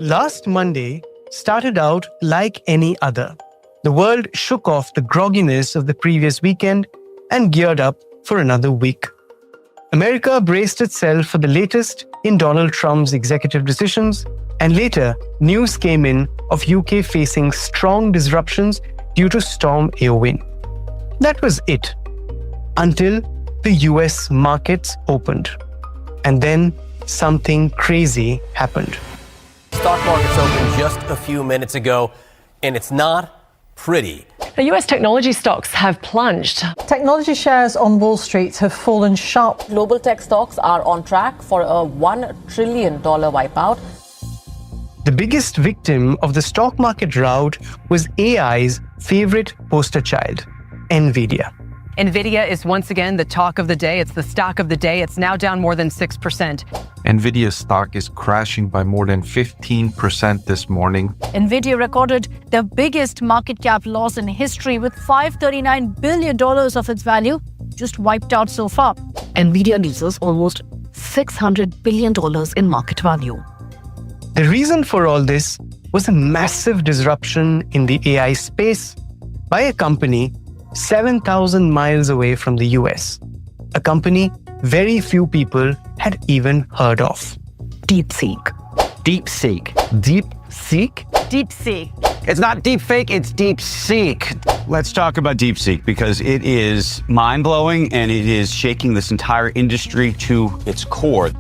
Last Monday started out like any other. The world shook off the grogginess of the previous weekend and geared up for another week. America braced itself for the latest in Donald Trump's executive decisions, and later news came in of UK facing strong disruptions due to Storm Eowyn. That was it, until the US markets opened. And then something crazy happened. Stock markets opened just a few minutes ago, and it's not pretty. The US technology stocks have plunged. Technology shares on Wall Street have fallen sharp. Global tech stocks are on track for a $1 trillion wipeout. The biggest victim of the stock market rout was AI's favorite poster child, Nvidia. Nvidia is once again the talk of the day. It's the stock of the day. It's now down more than 6%. Nvidia's stock is crashing by more than 15% this morning. Nvidia recorded the biggest market cap loss in history, with $539 billion of its value just wiped out so far. Nvidia loses almost $600 billion in market value. The reason for all this was a massive disruption in the AI space by a company 7,000 miles away from the US, a company very few people had even heard of. DeepSeek. DeepSeek. DeepSeek? DeepSeek. It's not deepfake, it's DeepSeek. Let's talk about DeepSeek because it is mind-blowing and it is shaking this entire industry to its core.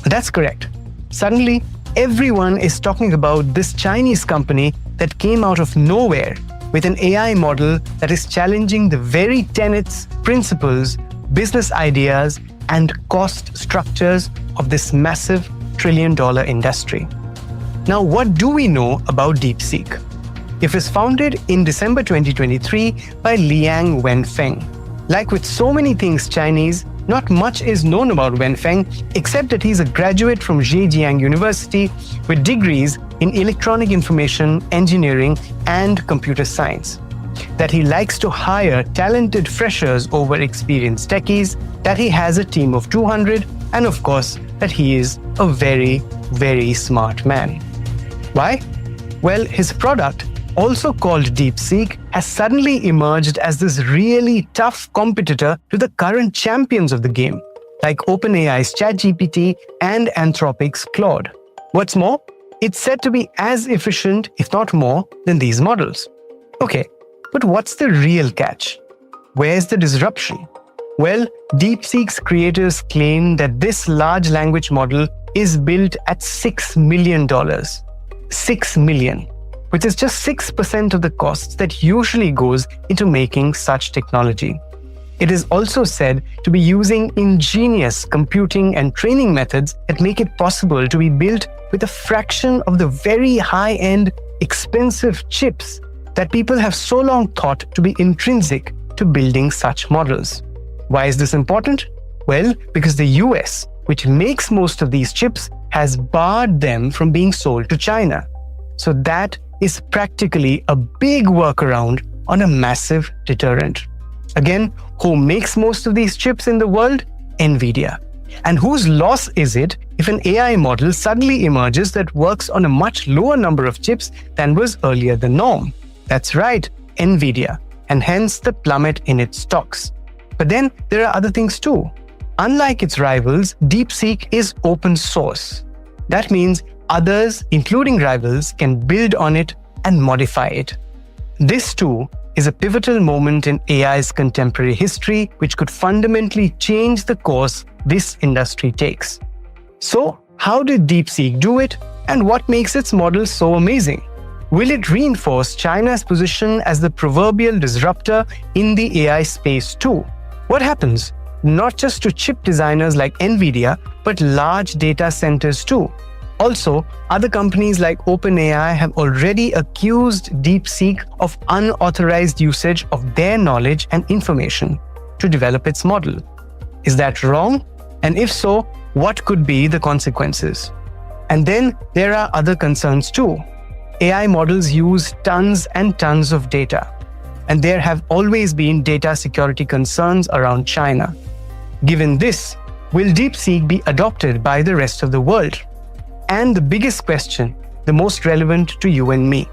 That's correct. Suddenly, everyone is talking about this Chinese company that came out of nowhere with an AI model that is challenging the very tenets, principles, business ideas, and cost structures of this massive trillion-dollar industry. Now, what do we know about DeepSeek? It was founded in December 2023 by Liang Wenfeng. Like with so many things Chinese, not much is known about Wenfeng except that he's a graduate from Zhejiang University with degrees in electronic information engineering and computer science. That he likes to hire talented freshers over experienced techies, that he has a team of 200, and of course, that he is a very, very smart man. Why? Well, his product, also called DeepSeek, has suddenly emerged as this really tough competitor to the current champions of the game, like OpenAI's ChatGPT and Anthropic's Claude. What's more, it's said to be as efficient, if not more, than these models. Okay, but what's the real catch? Where's the disruption? Well, DeepSeek's creators claim that this large language model is built at $6 million. $6 million. Which is just 6% of the costs that usually goes into making such technology. It is also said to be using ingenious computing and training methods that make it possible to be built with a fraction of the very high-end, expensive chips that people have so long thought to be intrinsic to building such models. Why is this important? Well, because the US, which makes most of these chips, has barred them from being sold to China. So that is practically a big workaround on a massive deterrent. Again, who makes most of these chips in the world? Nvidia. And whose loss is it if an AI model suddenly emerges that works on a much lower number of chips than was earlier the norm? That's right, Nvidia, and hence the plummet in its stocks. But then there are other things too. Unlike its rivals, DeepSeek is open source. That means others, including rivals, can build on it and modify it. This too is a pivotal moment in AI's contemporary history, which could fundamentally change the course this industry takes. So, how did DeepSeek do it, and what makes its model so amazing? Will it reinforce China's position as the proverbial disruptor in the AI space too? What happens not just to chip designers like Nvidia, but large data centers too? Also, other companies like OpenAI have already accused DeepSeek of unauthorized usage of their knowledge and information to develop its model. Is that wrong? And if so, what could be the consequences? And then there are other concerns too. AI models use tons and tons of data, and there have always been data security concerns around China. Given this, will DeepSeek be adopted by the rest of the world? And the biggest question, the most relevant to you and me.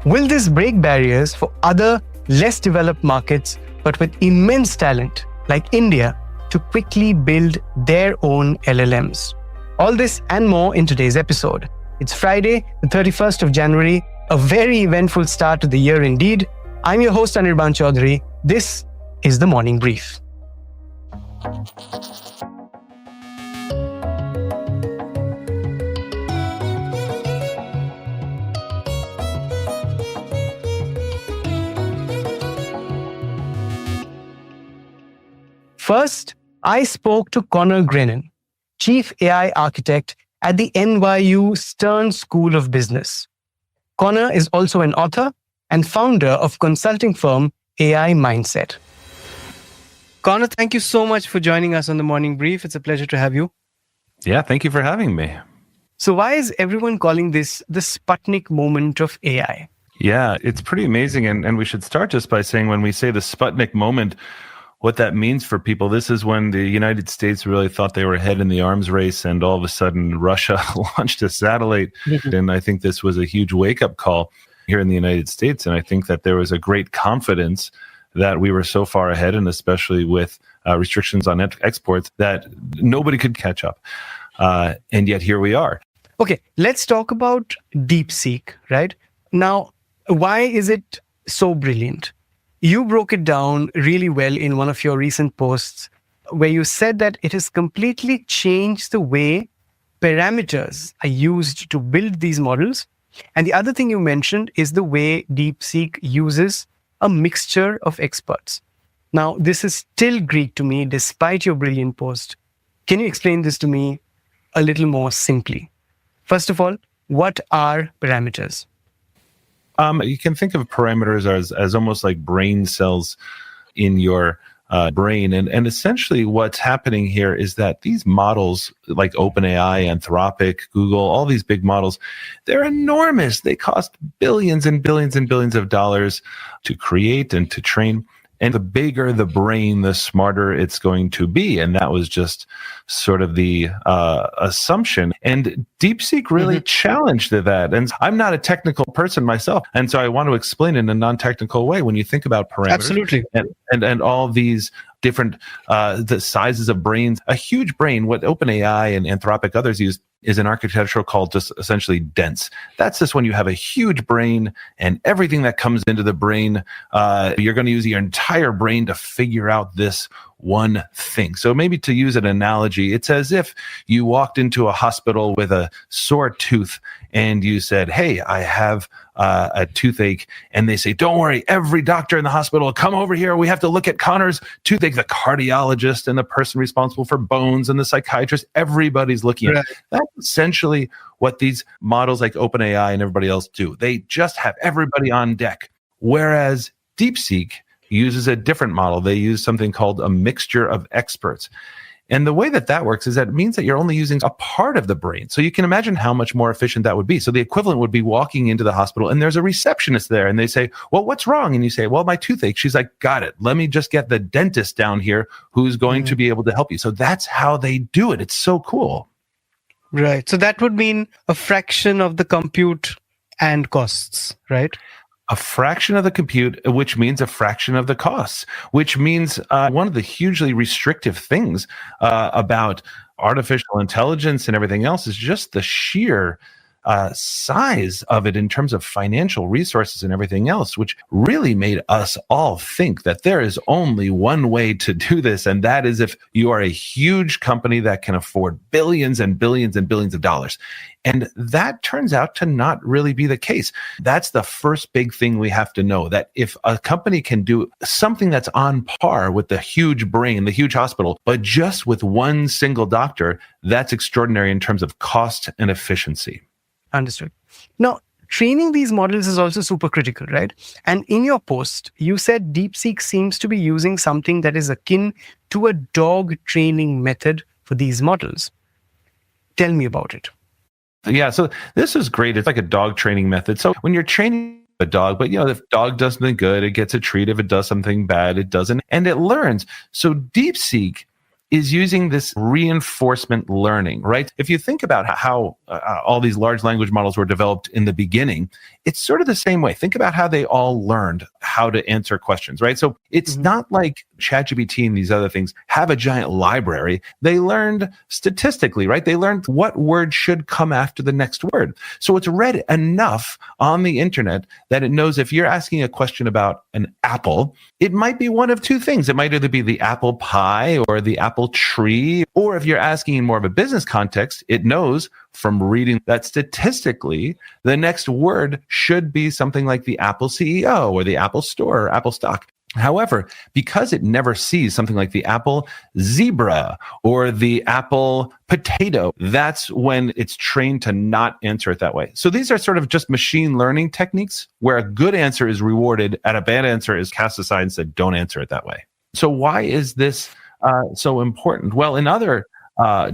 Will this break barriers for other less developed markets, but with immense talent like India, to quickly build their own LLMs? All this and more in today's episode. It's Friday, the 31st of January, a very eventful start to the year indeed. I'm your host, Anirban Chaudhary. This is the Morning Brief. First, I spoke to Connor Grennan, Chief AI Architect at the NYU Stern School of Business. Connor is also an author and founder of consulting firm AI Mindset. Connor, thank you so much for joining us on the Morning Brief. It's a pleasure to have you. Yeah, thank you for having me. So why is everyone calling this the Sputnik moment of AI? Yeah, it's pretty amazing. And we should start just by saying when we say the Sputnik moment, what that means for people, this is when the United States really thought they were ahead in the arms race, and all of a sudden Russia launched a satellite. And I think this was a huge wake-up call here in the United States. And I think that there was a great confidence that we were so far ahead, and especially with restrictions on exports, that nobody could catch up. And yet here we are. Okay, let's talk about DeepSeek, right? Now, why is it so brilliant? You broke it down really well in one of your recent posts, where you said that it has completely changed the way parameters are used to build these models. And the other thing you mentioned is the way DeepSeek uses a mixture of experts. Now, this is still Greek to me, despite your brilliant post. Can you explain this to me a little more simply? First of all, what are parameters? You can think of parameters as almost like brain cells in your brain. And essentially what's happening here is that these models like OpenAI, Anthropic, Google, all these big models, they're enormous. They cost billions and billions and billions of dollars to create and to train. And the bigger the brain, the smarter it's going to be. And that was just sort of the assumption. And DeepSeek really challenged that. And I'm not a technical person myself. And so I want to explain it in a non-technical way. When you think about parameters Absolutely. and all these different the sizes of brains, a huge brain, what OpenAI and Anthropic others use is an architecture called just essentially dense. That's just when you have a huge brain and everything that comes into the brain, you're going to use your entire brain to figure out this one thing. So maybe to use an analogy, it's as if you walked into a hospital with a sore tooth and you said, "Hey, I have a toothache." And they say, "Don't worry, every doctor in the hospital, come over here. We have to look at Connor's toothache." The cardiologist and the person responsible for bones and the psychiatrist, everybody's looking at it. That's essentially what these models like OpenAI and everybody else do. They just have everybody on deck. Whereas DeepSeek uses a different model. They use something called a mixture of experts. And the way that works is that it means that you're only using a part of the brain. So you can imagine how much more efficient that would be. So the equivalent would be walking into the hospital and there's a receptionist there and they say, "Well, what's wrong?" And you say, "Well, my toothache." She's like, "Got it. Let me just get the dentist down here who's going to be able to help you." So that's how they do it. It's so cool. Right. So that would mean a fraction of the compute and costs, right? A fraction of the compute, which means a fraction of the costs, which means one of the hugely restrictive things about artificial intelligence and everything else is just the sheer size of it in terms of financial resources and everything else, which really made us all think that there is only one way to do this. And that is if you are a huge company that can afford billions and billions and billions of dollars. And that turns out to not really be the case. That's the first big thing we have to know, that if a company can do something that's on par with the huge brain, the huge hospital, but just with one single doctor, that's extraordinary in terms of cost and efficiency. Understood. Now, training these models is also super critical, right? And in your post, you said DeepSeek seems to be using something that is akin to a dog training method for these models. Tell me about it. Yeah, so this is great. It's like a dog training method. So when you're training a dog, but if dog does something good, it gets a treat. If it does something bad, it doesn't, and it learns. So DeepSeek is using this reinforcement learning, right? If you think about how all these large language models were developed in the beginning, it's sort of the same way. Think about how they all learned how to answer questions, right? So it's not like ChatGPT and these other things have a giant library. They learned statistically, right? They learned what word should come after the next word. So it's read enough on the internet that it knows if you're asking a question about an apple, it might be one of two things. It might either be the apple pie or the apple tree, or if you're asking in more of a business context, it knows from reading that statistically, the next word should be something like the Apple CEO or the Apple Store or Apple stock. However, because it never sees something like the Apple zebra or the Apple potato, that's when it's trained to not answer it that way. So these are sort of just machine learning techniques where a good answer is rewarded and a bad answer is cast aside and said, don't answer it that way. So why is this so important? Well, in other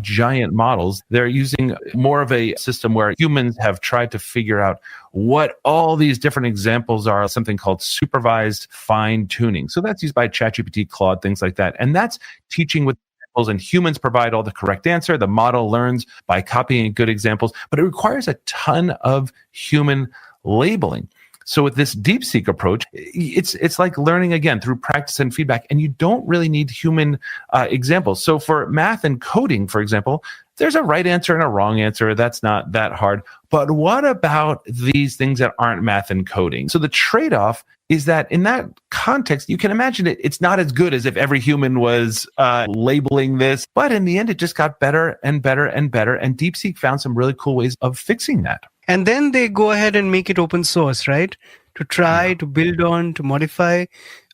giant models, they're using more of a system where humans have tried to figure out what all these different examples are, something called supervised fine tuning. So that's used by ChatGPT, Claude, things like that. And that's teaching with examples, and humans provide all the correct answer. The model learns by copying good examples, but it requires a ton of human labeling. So with this DeepSeek approach, it's like learning again through practice and feedback, and you don't really need human examples. So for math and coding, for example, there's a right answer and a wrong answer. That's not that hard. But what about these things that aren't math and coding? So the trade-off is that in that context, you can imagine it's not as good as if every human was labeling this. But in the end, it just got better and better and better. And DeepSeek found some really cool ways of fixing that. And then they go ahead and make it open source, right? To try to build on, to modify.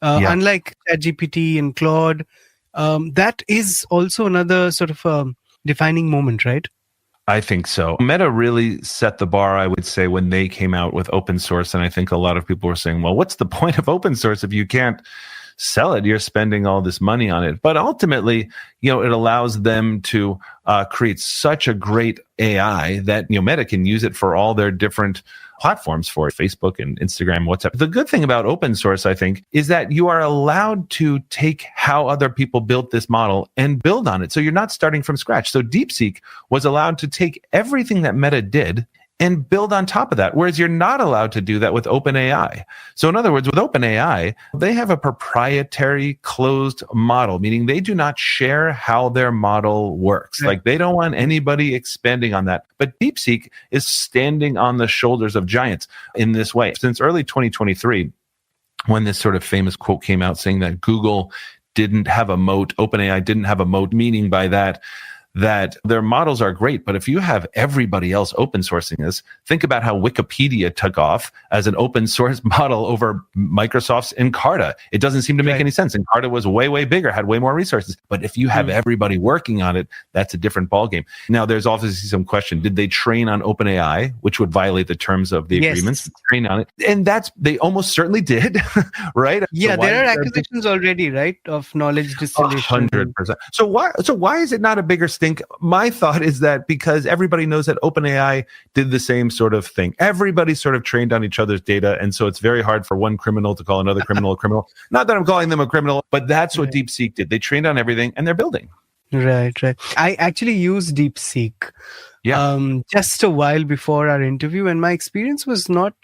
Unlike ChatGPT and Claude, that is also another sort of defining moment, right? I think so. Meta really set the bar, I would say, when they came out with open source. And I think a lot of people were saying, well, what's the point of open source if you can't sell it? You're spending all this money on it. But ultimately, it allows them to create such a great AI that Meta can use it for all their different platforms, for Facebook and Instagram, WhatsApp. The good thing about open source, I think, is that you are allowed to take how other people built this model and build on it. So you're not starting from scratch. So DeepSeek was allowed to take everything that Meta did and build on top of that, whereas you're not allowed to do that with OpenAI. So in other words, with OpenAI, they have a proprietary closed model, meaning they do not share how their model works. Like they don't want anybody expanding on that. But DeepSeek is standing on the shoulders of giants in this way. Since early 2023, when this sort of famous quote came out saying that Google didn't have a moat, OpenAI didn't have a moat, meaning by that their models are great, but if you have everybody else open sourcing this, think about how Wikipedia took off as an open source model over Microsoft's Encarta. It doesn't seem to make any sense. Encarta was way, way bigger, had way more resources. But if you have everybody working on it, that's a different ballgame. Now, there's obviously some question. Did they train on OpenAI, which would violate the terms of the agreements? Train on it. And they almost certainly did, right? Yeah, so there are acquisitions already, right, of knowledge distillation. 100%. So why is it not a bigger stink? My thought is that because everybody knows that OpenAI did the same sort of thing. Everybody sort of trained on each other's data. And so it's very hard for one criminal to call another criminal a criminal. Not that I'm calling them a criminal, but that's what DeepSeek did. They trained on everything and they're building. Right. I actually used DeepSeek just a while before our interview, and my experience was not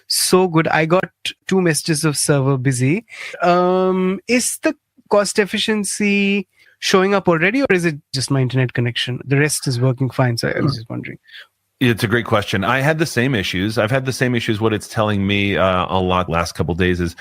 so good. I got 2 messages of server busy. Is the cost efficiency showing up already, or is it just my internet connection? The rest is working fine. So I was just wondering. It's a great question. I had the same issues. I've had the same issues. What it's telling me a lot last couple of days is,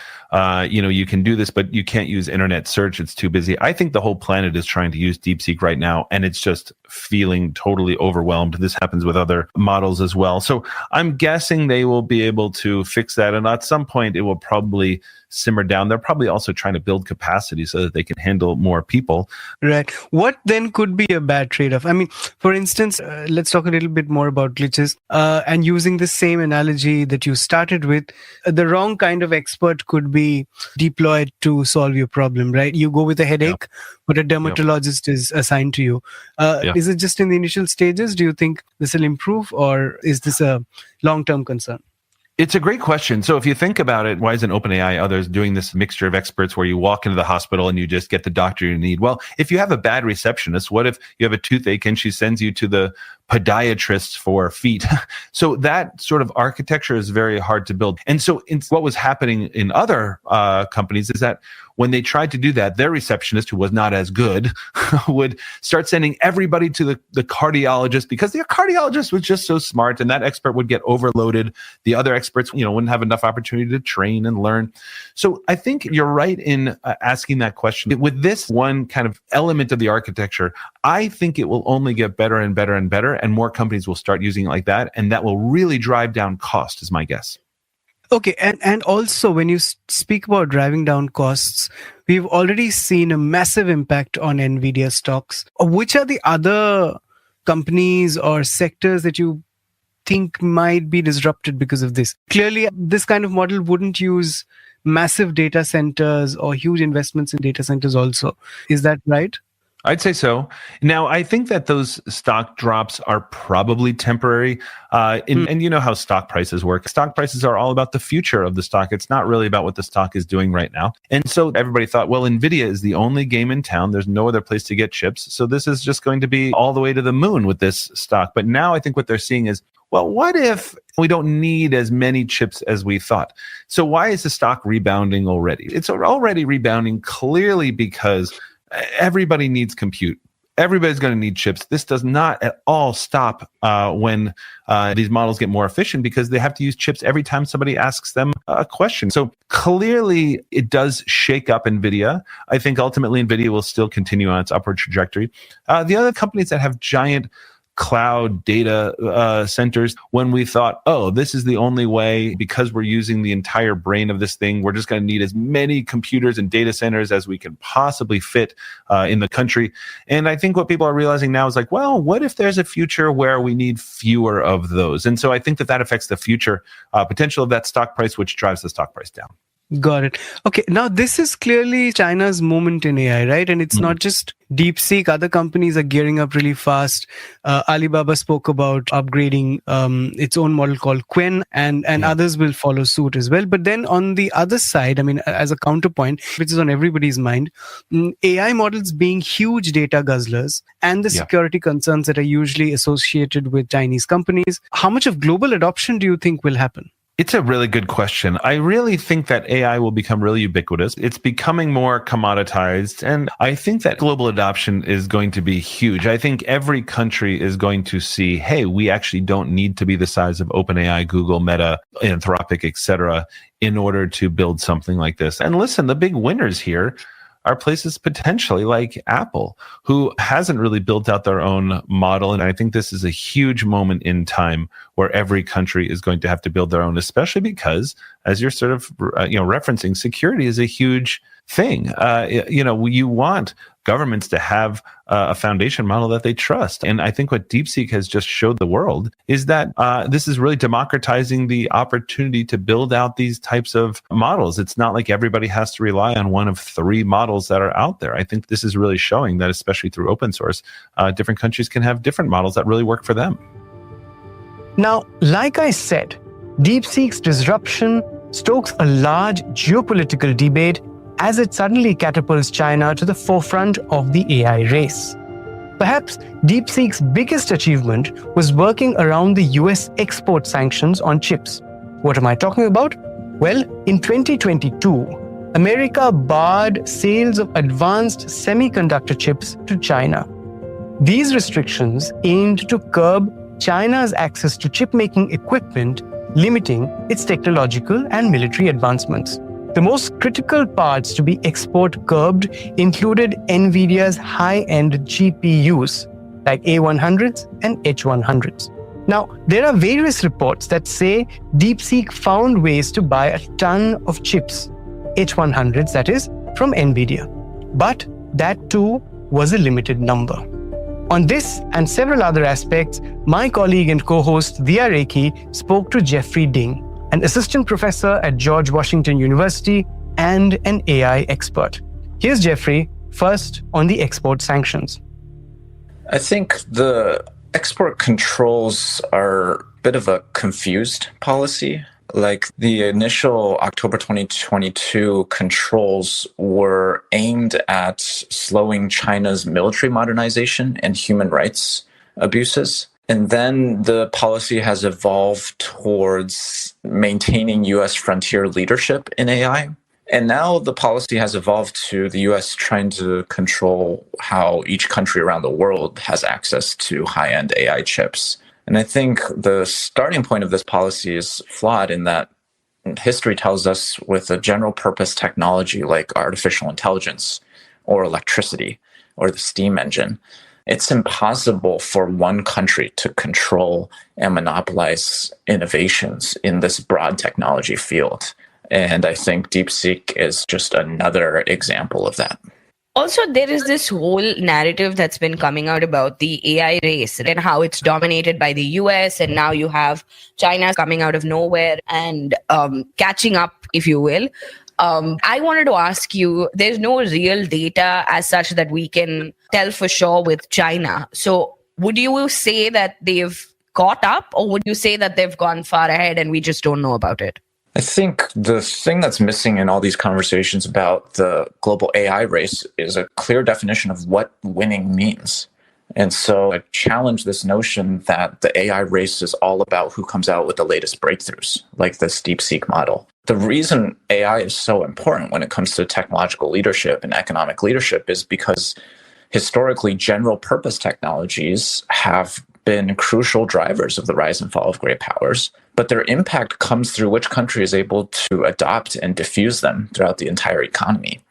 you can do this, but you can't use internet search. It's too busy. I think the whole planet is trying to use DeepSeek right now, and it's just feeling totally overwhelmed. This happens with other models as well. So I'm guessing they will be able to fix that. And at some point, it will probably simmer down. They're probably also trying to build capacity so that they can handle more people. Right. What then could be a bad trade-off? I mean, for instance, let's talk a little bit more about glitches. And using the same analogy that you started with, the wrong kind of expert could be deployed to solve your problem, right? You go with a headache, but a dermatologist is assigned to you. Is it just in the initial stages? Do you think this will improve, or is this a long-term concern? It's a great question. So if you think about it, why isn't OpenAI others doing this mixture of experts where you walk into the hospital and you just get the doctor you need? Well, if you have a bad receptionist, what if you have a toothache and she sends you to the podiatrist for feet? So that sort of architecture is very hard to build. And so what was happening in other companies is that when they tried to do that, their receptionist, who was not as good, would start sending everybody to the cardiologist because the cardiologist was just so smart, and that expert would get overloaded. The other experts, wouldn't have enough opportunity to train and learn. So I think you're right in asking that question. With this one kind of element of the architecture, I think it will only get better and better and better, and more companies will start using it like that, and that will really drive down cost, is my guess. Okay, and also when you speak about driving down costs, we've already seen a massive impact on NVIDIA stocks. Which are the other companies or sectors that you think might be disrupted because of this? Clearly, this kind of model wouldn't use massive data centers or huge investments in data centers also. Is that right? I'd say so. Now, I think that those stock drops are probably temporary. And you know how stock prices work. Stock prices are all about the future of the stock. It's not really about what the stock is doing right now. And so everybody thought, well, NVIDIA is the only game in town. There's no other place to get chips. So this is just going to be all the way to the moon with this stock. But now I think what they're seeing is, well, what if we don't need as many chips as we thought? So why is the stock rebounding already? It's already rebounding clearly because everybody needs compute. Everybody's going to need chips. This does not at all stop when these models get more efficient, because they have to use chips every time somebody asks them a question. So clearly it does shake up NVIDIA. I think ultimately NVIDIA will still continue on its upward trajectory. The other companies that have giant cloud data centers, when we thought, oh, this is the only way, because we're using the entire brain of this thing, we're just going to need as many computers and data centers as we can possibly fit in the country. And I think what people are realizing now is like, well, what if there's a future where we need fewer of those? And so I think that affects the future potential of that stock price, which drives the stock price down. Got it. Okay, now this is clearly China's moment in AI, right? And it's not just DeepSeek. Other companies are gearing up really fast. Alibaba spoke about upgrading its own model called Qwen, and others will follow suit as well. But then on the other side, I mean, as a counterpoint, which is on everybody's mind, AI models being huge data guzzlers and the security concerns that are usually associated with Chinese companies, how much of global adoption do you think will happen? It's a really good question. I really think that AI will become really ubiquitous. It's becoming more commoditized. And I think that global adoption is going to be huge. I think every country is going to see, hey, we actually don't need to be the size of OpenAI, Google, Meta, Anthropic, etc., in order to build something like this. And listen, the big winners here are places potentially like Apple, who hasn't really built out their own model. And I think this is a huge moment in time where every country is going to have to build their own, especially because, as you're sort of referencing, security is a huge thing. You want governments to have a foundation model that they trust. And I think what DeepSeek has just showed the world is that this is really democratizing the opportunity to build out these types of models. It's not like everybody has to rely on one of 3 models that are out there. I think this is really showing that, especially through open source, different countries can have different models that really work for them. Now, like I said, DeepSeek's disruption stokes a large geopolitical debate as it suddenly catapults China to the forefront of the AI race. Perhaps DeepSeek's biggest achievement was working around the US export sanctions on chips. What am I talking about? Well, in 2022, America barred sales of advanced semiconductor chips to China. These restrictions aimed to curb China's access to chip-making equipment, limiting its technological and military advancements. The most critical parts to be export curbed included NVIDIA's high-end GPUs like A100s and H100s. Now, there are various reports that say DeepSeek found ways to buy a ton of chips, H100s that is, from NVIDIA. But that too was a limited number. On this and several other aspects, my colleague and co-host Dia Reiki spoke to Jeffrey Ding, an assistant professor at George Washington University and an AI expert. Here's Jeffrey, first on the export sanctions. I think the export controls are a bit of a confused policy. Like the initial October 2022 controls were aimed at slowing China's military modernization and human rights abuses. And then the policy has evolved towards maintaining US frontier leadership in AI. And now the policy has evolved to the US trying to control how each country around the world has access to high-end AI chips. And I think the starting point of this policy is flawed in that history tells us with a general purpose technology like artificial intelligence or electricity or the steam engine, it's impossible for one country to control and monopolize innovations in this broad technology field. And I think DeepSeek is just another example of that. Also, there is this whole narrative that's been coming out about the AI race and how it's dominated by the US. And now you have China coming out of nowhere and catching up, if you will. I wanted to ask you, there's no real data as such that we can tell for sure with China. So would you say that they've caught up, or would you say that they've gone far ahead and we just don't know about it? I think the thing that's missing in all these conversations about the global AI race is a clear definition of what winning means. And so I challenge this notion that the AI race is all about who comes out with the latest breakthroughs, like this DeepSeek model. The reason AI is so important when it comes to technological leadership and economic leadership is because historically general purpose technologies have been crucial drivers of the rise and fall of great powers, but their impact comes through which country is able to adopt and diffuse them throughout the entire economy.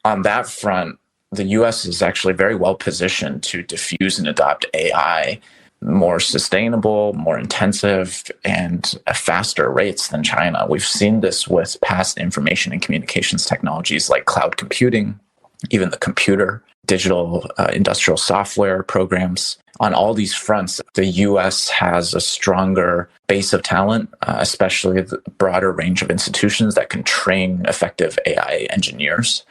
On that front, the US is actually very well positioned to diffuse and adopt AI more sustainable, more intensive, and at faster rates than China. We've seen this with past information and communications technologies like cloud computing, even the computer, digital industrial software programs. On all these fronts, the US has a stronger base of talent, especially the broader range of institutions that can train effective AI engineers.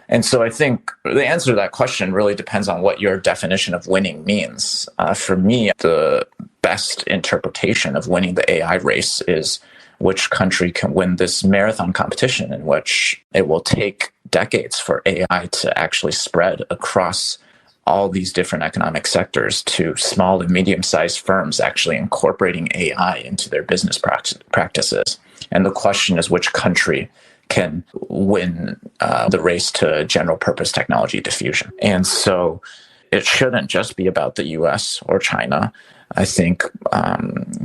And so I think the answer to that question really depends on what your definition of winning means. For me, the best interpretation of winning the AI race is which country can win this marathon competition in which it will take decades for AI to actually spread across all these different economic sectors to small and medium-sized firms actually incorporating AI into their business practices. And the question is which country can win the race to general purpose technology diffusion. And so it shouldn't just be about the US or China. I think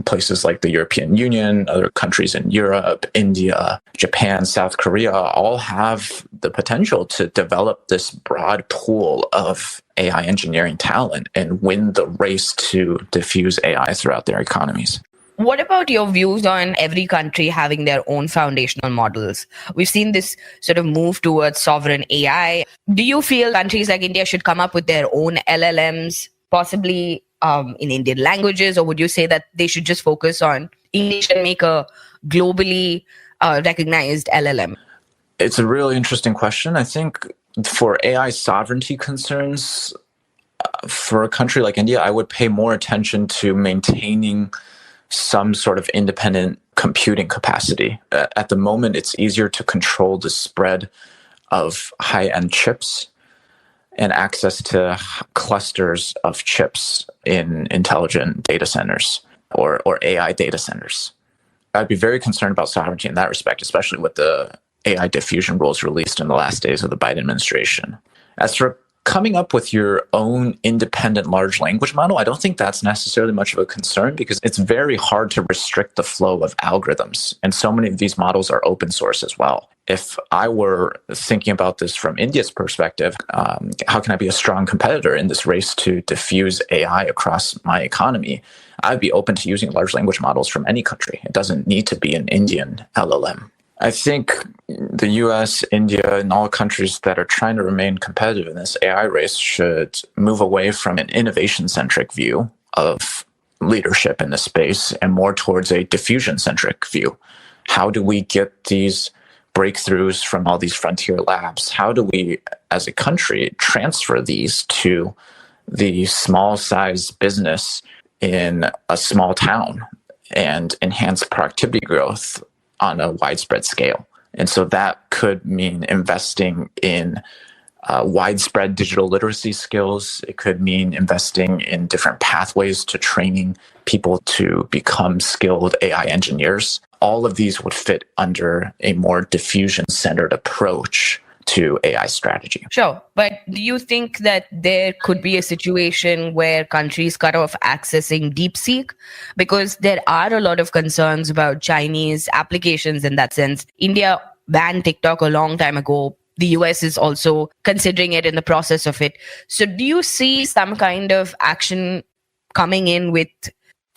places like the European Union, other countries in Europe, India, Japan, South Korea, all have the potential to develop this broad pool of AI engineering talent and win the race to diffuse AI throughout their economies. What about your views on every country having their own foundational models? We've seen this sort of move towards sovereign AI. Do you feel countries like India should come up with their own LLMs, possibly in Indian languages, or would you say that they should just focus on English and make a globally recognized LLM? It's a really interesting question. I think for AI sovereignty concerns, for a country like India, I would pay more attention to maintaining some sort of independent computing capacity. At the moment, it's easier to control the spread of high-end chips and access to clusters of chips in intelligent data centers or AI data centers. I'd be very concerned about sovereignty in that respect, especially with the AI diffusion rules released in the last days of the Biden administration. As for coming up with your own independent large language model, I don't think that's necessarily much of a concern because it's very hard to restrict the flow of algorithms. And so many of these models are open source as well. If I were thinking about this from India's perspective, how can I be a strong competitor in this race to diffuse AI across my economy? I'd be open to using large language models from any country. It doesn't need to be an Indian LLM. I think the US, India, and all countries that are trying to remain competitive in this AI race should move away from an innovation-centric view of leadership in this space and more towards a diffusion-centric view. How do we get these breakthroughs from all these frontier labs? How do we, as a country, transfer these to the small-size business in a small town? and enhance productivity growth on a widespread scale. And so that could mean investing in widespread digital literacy skills. It could mean investing in different pathways to training people to become skilled AI engineers. All of these would fit under a more diffusion-centered approach to AI strategy. Sure. But do you think that there could be a situation where countries cut off accessing DeepSeek? Because there are a lot of concerns about Chinese applications in that sense. India banned TikTok a long time ago. The US is also considering it in the process of it. So do you see some kind of action coming in with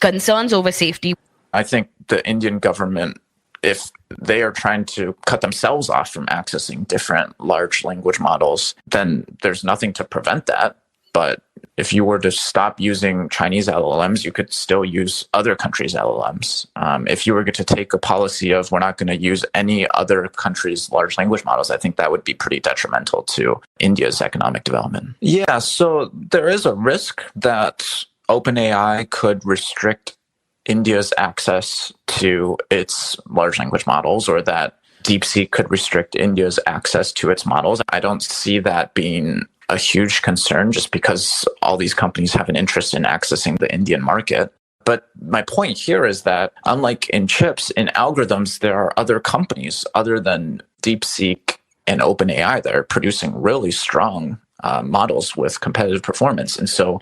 concerns over safety? I think the Indian government, if they are trying to cut themselves off from accessing different large language models, then there's nothing to prevent that. But if you were to stop using Chinese LLMs, you could still use other countries' LLMs. If you were to take a policy of we're not going to use any other countries' large language models, I think that would be pretty detrimental to India's economic development. Yeah, so there is a risk that OpenAI could restrict India's access to its large language models, or that DeepSeek could restrict India's access to its models. I don't see that being a huge concern just because all these companies have an interest in accessing the Indian market. But my point here is that unlike in chips, in algorithms, there are other companies other than DeepSeek and OpenAI that are producing really strong models with competitive performance. And so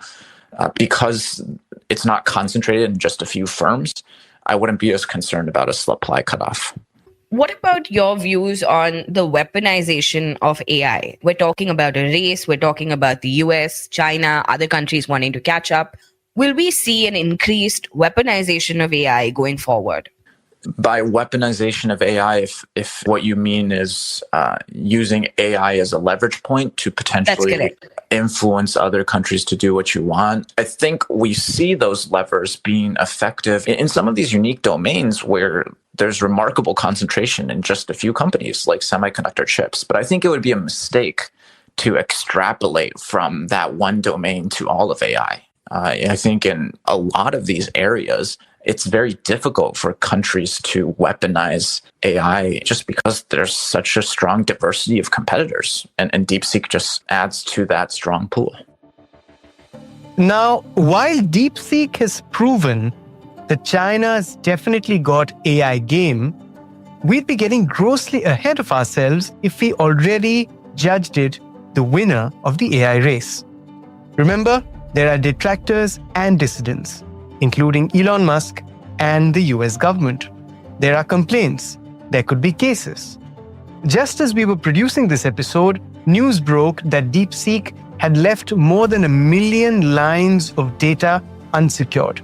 because it's not concentrated in just a few firms, I wouldn't be as concerned about a supply cutoff. What about your views on the weaponization of AI? We're talking about a race, we're talking about the US, China, other countries wanting to catch up. Will we see an increased weaponization of AI going forward? By weaponization of AI, if what you mean is using AI as a leverage point to potentially influence other countries to do what you want, I think we see those levers being effective in some of these unique domains where there's remarkable concentration in just a few companies, like semiconductor chips. But I think it would be a mistake to extrapolate from that one domain to all of AI. I think in a lot of these areas, it's very difficult for countries to weaponize AI just because there's such a strong diversity of competitors. And DeepSeek just adds to that strong pool. Now, while DeepSeek has proven that China's definitely got AI game, we'd be getting grossly ahead of ourselves if we already judged it the winner of the AI race. Remember, there are detractors and dissidents, including Elon Musk and the US government. There are complaints. There could be cases. Just as we were producing this episode, news broke that DeepSeek had left more than 1 million lines of data unsecured.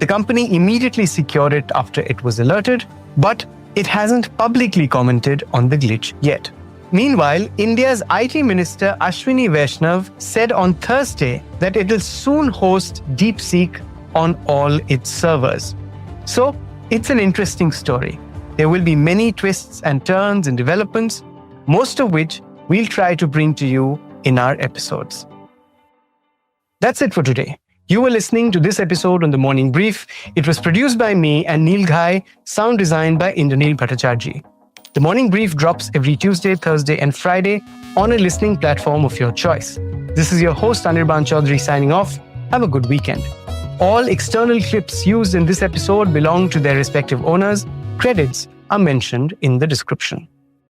The company immediately secured it after it was alerted, but it hasn't publicly commented on the glitch yet. Meanwhile, India's IT Minister Ashwini Vaishnav said on Thursday that it will soon host DeepSeek on all its servers. So, it's an interesting story. There will be many twists and turns and developments, most of which we'll try to bring to you in our episodes. That's it for today. You were listening to this episode on The Morning Brief. It was produced by me and Neil Ghai, sound designed by Indranil Bhattacharjee. The Morning Brief drops every Tuesday, Thursday, and Friday on a listening platform of your choice. This is your host, Anirban Chaudhary, signing off. Have a good weekend. All external clips used in this episode belong to their respective owners. Credits are mentioned in the description.